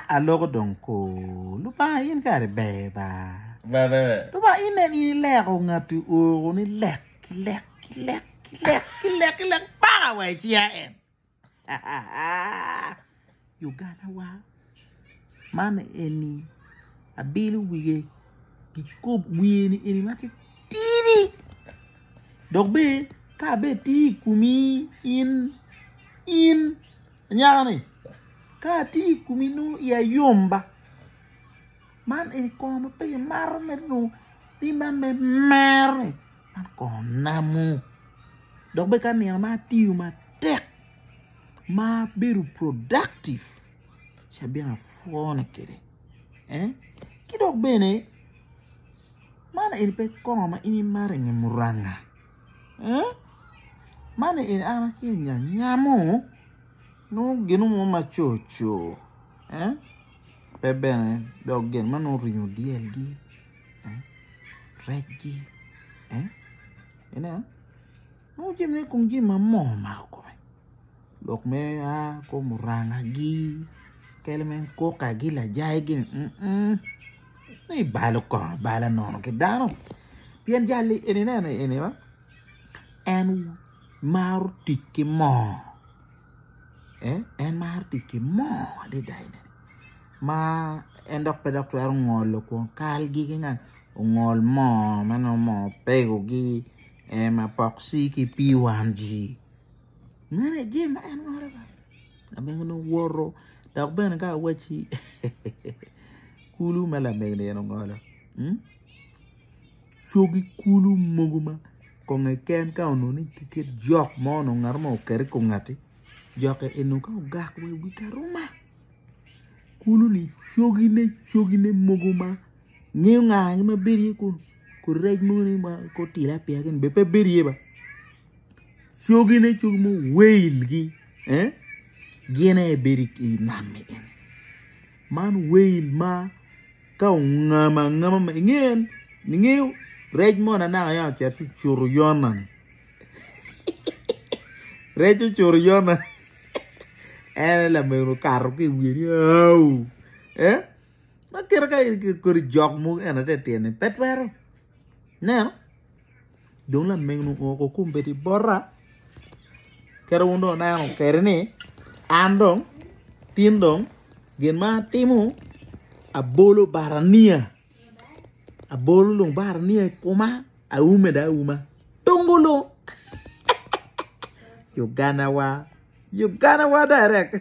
Alo dong ko. Lupa in ka beba. Ba. Lupa in ni lek ngatu o ni lek para wa chia en. Uganda wa. Man eni abilu wige ki kop wi ni mati tiri. Dog be ka be ti kumi in nyani. Ka ti kumi no ya yomba. Man eni ko ma pe mar merno di man me mer. Man ko namu. Dog be kan ma ti ma tek. Ma beru productive. Shabia fone kere. Ki dog bene. Mana ini pe koma ini mare ngemuranga. Mana ini anaknya nyamu. No genu mo machocho. Pe bene dog gen mano rinyo dielgi. Reggi. Ini no jemne kung jima mo ko. Dog me ko muranga gi. Kelemen ko kagi la jai gi. Nei balo ko bala nono ke dano pian jalli ini ba en martiki mo en martiki mo de dai ma en pedok to ngol ko kalgi ngan ngol mo mano mo pego gi ma porksi ki piwanji mane jema en ngore ba abe no woro dak ben ka wachi kulu mala megne no ngola shogi kulu moguma ko ngeken ka ono ni tiket jok mo no ngar mo ker ko ngati joke enu ka gak we wikaruma kulu ni shogi ne moguma ngiu nga ma beri ko rej mo ni ma ko tila pia gen be pe beri ba shogi mo weil gi gene beri ki namme man weil ma kau ngama ingen ningeu rej mo na ya cher fi churyonan rej churyonan la me kar ki wi au ma kira ka ko jog mu ena te tiene petwero ne don la mengnu ko kumbeti borra kera undo na kere ni andong tindong gen ma timu abolo barania abolo long barania kuma aume da uma tungulu Uganda wa direct